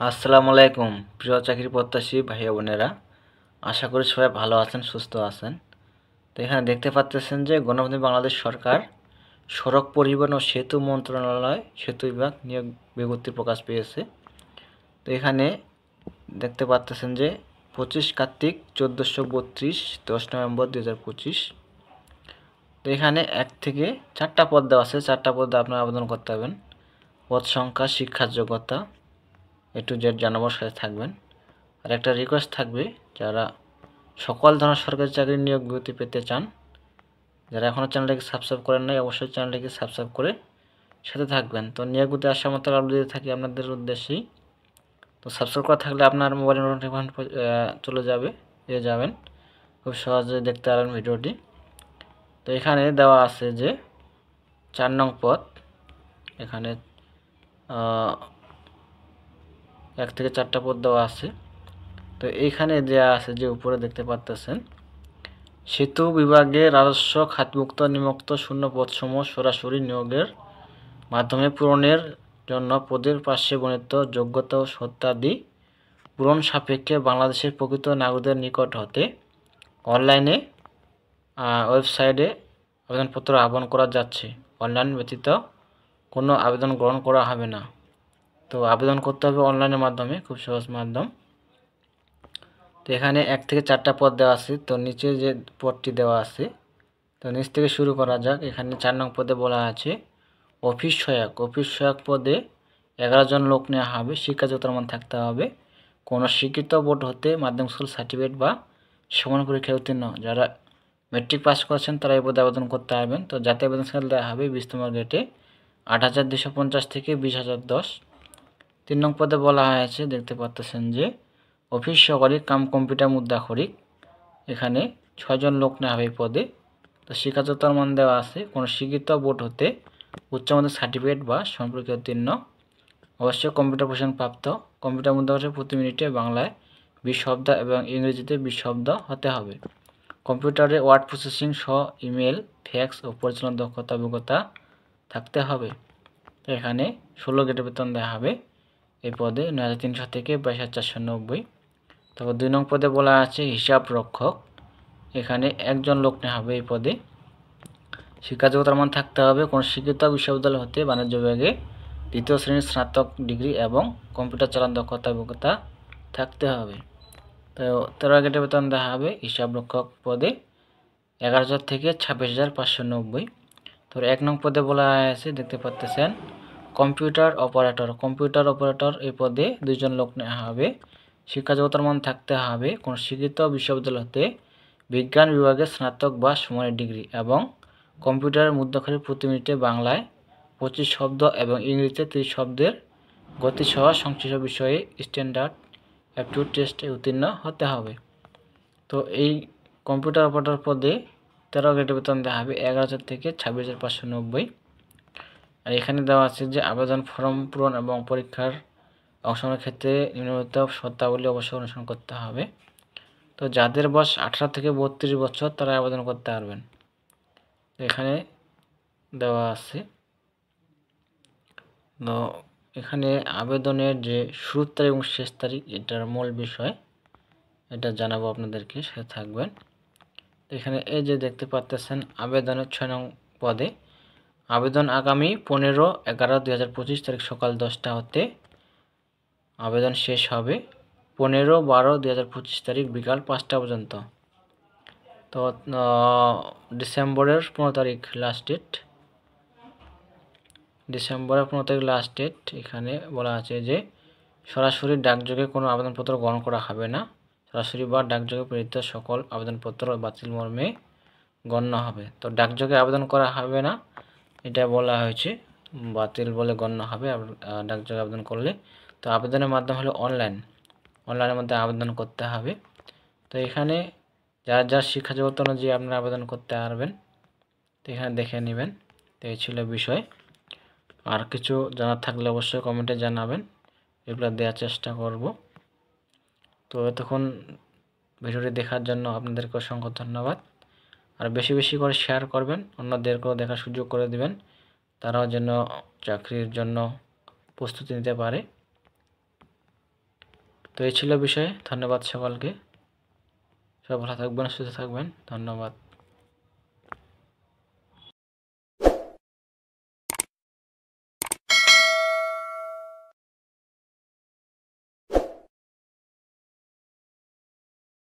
আসসালামু আলাইকুম প্রিয় চাকরি প্রত্যাশী ভাই বোনেরা, আশা করি সবাই ভালো আছেন, সুস্থ আছেন। তো এখানে দেখতে পাচ্ছেন যে গণপ্রজাতন্ত্রী বাংলাদেশ সরকার সড়ক পরিবহন ও সেতু মন্ত্রণালয় সেতু বিভাগ নিয়োগ বিজ্ঞপ্তি প্রকাশ পেয়েছে। তো এখানে দেখতে পাচ্ছেন যে 25 কার্তিক 1432 10 নভেম্বর 2025। তো এখানে 1 থেকে 4টা পদ দেওয়া আছে, 4টা পদে আপনারা আবেদন করতে পারবেন। পদ সংখ্যা, শিক্ষার যোগ্যতা A to Z জানাবার সাথে থাকবেন। আর একটা রিকোয়েস্ট থাকবে, যারা সকল ধরনের সরকারি চাকরির নিয়োগ বিজ্ঞপ্তি পেতে চান, যারা এখনও চ্যানেলটিকে সাবস্ক্রাইব করেন নাই, অবশ্যই চ্যানেলটিকে সাবস্ক্রাইব করে সাথে থাকবেন। তো নিয়োগ বিজ্ঞপ্তি আসার মতো আপডেট দিতে থাকি আপনাদের উদ্দেশ্যেই। তো সাবস্ক্রাইব করা থাকলে আপনার মোবাইলে নোটিফিকেশন চলে যাবে, পেয়ে যাবেন, খুব সহজে দেখতে পারেন ভিডিওটি। তো এখানে দেওয়া আছে যে 4 নং পদ, এখানে 1 থেকে 4টা পদ দেওয়া আছে। তো এইখানে দেওয়া আছে যে উপরে দেখতে পাচ্ছেন, সেতু বিভাগে রাজস্ব খাতমুক্ত নিম্নোক্ত শূন্য পদসমূহ সরাসরি নিয়োগের মাধ্যমে পূরণের জন্য পদের পার্শ্বে বর্ণিত যোগ্যতা ও শর্তাদি পূরণ সাপেক্ষে বাংলাদেশের প্রকৃত নাগরিকদের নিকট হতে অনলাইনে ওয়েবসাইটে আবেদনপত্র আহ্বান করা যাচ্ছে। অনলাইন ব্যতীত কোনো আবেদন গ্রহণ করা হবে না। তো আবেদন করতে হবে অনলাইনের মাধ্যমে, খুব সহজ মাধ্যম। তো এখানে 1 থেকে 4টা পদ দেওয়া আছে। তো নিচে যে পদটি দেওয়া আছে, তো নিচ থেকে শুরু করা যাক। এখানে 4 নং পদে বলা আছে অফিস সহায়ক। অফিস সহায়ক পদে 11 জন লোক নেওয়া হবে। শিক্ষা যোগ্যতার মান থাকতে হবে কোনো স্বীকৃত বোর্ড হতে মাধ্যমিক স্কুল সার্টিফিকেট বা সমান পরীক্ষায় উত্তীর্ণ। যারা মেট্রিক পাস করেছেন তারা এই পদে আবেদন করতে পারবেন। তো জাতীয় আবেদন স্কেল দেওয়া হবে 20তম গ্রেডে 8,250 থেকে 20,010। 3 নং পদে বলা হয়েছে, দেখতে পাচ্ছেন যে অফিস সহকারী কাম কম্পিউটার মুদ্রাক্ষরিক। এখানে 6 জন লোক নেওয়া হবে এই পদে। তো শিক্ষাযোগ্যতার মান দেওয়া আছে কোনো স্বীকৃত বোর্ড হতে উচ্চ মাধ্যমিক সার্টিফিকেট বা সমান পরীক্ষায় উত্তীর্ণ, অবশ্যই কম্পিউটার প্রশিক্ষণ প্রাপ্ত। কম্পিউটার মুদ্রাক্ষরে প্রতি মিনিটে বাংলায় 20 শব্দ এবং ইংরেজিতে 20 শব্দ হতে হবে। কম্পিউটারে ওয়ার্ড প্রসেসিং সহ ইমেল, ফ্যাক্স ও পরিচালনা দক্ষতা অভিজ্ঞতা থাকতে হবে। তো এখানে 16 গ্রেডের বেতন দেওয়া হবে এই পদে 9,300 থেকে 22,490। তারপর 2 নং পদে বলা আছে হিসাব রক্ষক। এখানে 1 জন লোক নেওয়া হবে এই পদে। শিক্ষা যোগ্যতার মান থাকতে হবে কোনো স্বীকৃত বিশ্ববিদ্যালয় হতে বাণিজ্য বিভাগে 2য় শ্রেণীর স্নাতক ডিগ্রি এবং কম্পিউটার চালান দক্ষতা অভিজ্ঞতা থাকতে হবে। তো 13 গ্রেডের বেতন দেওয়া হবে হিসাব রক্ষক পদে 11,000 থেকে 26,590। তো 1 নং পদে বলা আছে, দেখতে পাচ্ছেন কম্পিউটার অপারেটর। কম্পিউটার অপারেটর এই পদে 2 জন লোক নেওয়া হবে। শিক্ষা যোগ্যতার মান থাকতে হবে কোনো স্বীকৃত বিশ্ববিদ্যালয় হতে বিজ্ঞান বিভাগে স্নাতক বা সমানের ডিগ্রি এবং কম্পিউটারের মুদ্রাক্ষরে প্রতি মিনিটে বাংলায় 25 শব্দ এবং ইংরেজিতে 30 শব্দের গতিসহ সংশ্লিষ্ট বিষয়ে স্ট্যান্ডার্ড অ্যাপটিটিউড টেস্টে উত্তীর্ণ হতে হবে। তো এই কম্পিউটার অপারেটর পদে 13 গ্রেডের বেতন দেওয়া হবে 11,000 থেকে 26,590। আর এখানে দেওয়া আছে যে আবেদন ফর্ম পূরণ এবং পরীক্ষার অংশগ্রহণের ক্ষেত্রে নিম্নলিখিত শর্তাবলী অবশ্যই অনুসরণ করতে হবে। তো যাদের বয়স 18 থেকে 32 বছর তারা আবেদন করতে পারবেন, এখানে দেওয়া আছে। তো এখানে আবেদনের যে শুরুর তারিখ এবং শেষ তারিখ, এটার মূল বিষয়, এটা জানাবো আপনাদেরকে, সাথে থাকবেন। তো এখানে এই যে দেখতে পাচ্ছেন আবেদনের 6 নং পদে আবেদন আগামী 15/11/2025 তারিখ সকাল 10টা হতে আবেদন শেষ হবে 15/12/2025 তারিখ বিকাল 5টা পর্যন্ত। তো ডিসেম্বরের 15 তারিখ লাস্ট ডেট, ডিসেম্বরের 15 তারিখ লাস্ট ডেট। এখানে বলা আছে যে সরাসরি ডাকযোগে কোনো আবেদনপত্র গ্রহণ করা হবে না। সরাসরি বা ডাকযোগে প্রেরিত সকল আবেদনপত্র বাতিল মর্মে গণ্য হবে। তো ডাকযোগে আবেদন করা হবে না, এটা বলা হয়েছে, বাতিল বলে গণ্য হবে ডাকযোগে আবেদন করলে। তো আবেদনের মাধ্যম হলো অনলাইনের মধ্যে আবেদন করতে হবে। তো এখানে যার যার শিক্ষা যোগ্যতা অনুযায়ী আপনারা আবেদন করতে পারবেন। তো এখানে দেখে নেবেন। তো এই ছিল বিষয়। আর কিছু জানার থাকলে অবশ্যই কমেন্টে জানাবেন, এগুলো দেওয়ার চেষ্টা করব। তো এতক্ষণ ভিডিওটি দেখার জন্য আপনাদেরকে অসংখ্য ধন্যবাদ। আর বেশি বেশি করে শেয়ার করবেন, অন্যদেরকেও দেখার সুযোগ করে দিবেন, তারাও যেন চাকরির জন্য প্রস্তুতি নিতে পারে। তো এই ছিল বিষয়। ধন্যবাদ সকলকে। সবাই ভালো থাকবেন, সুস্থ থাকবেন। ধন্যবাদ।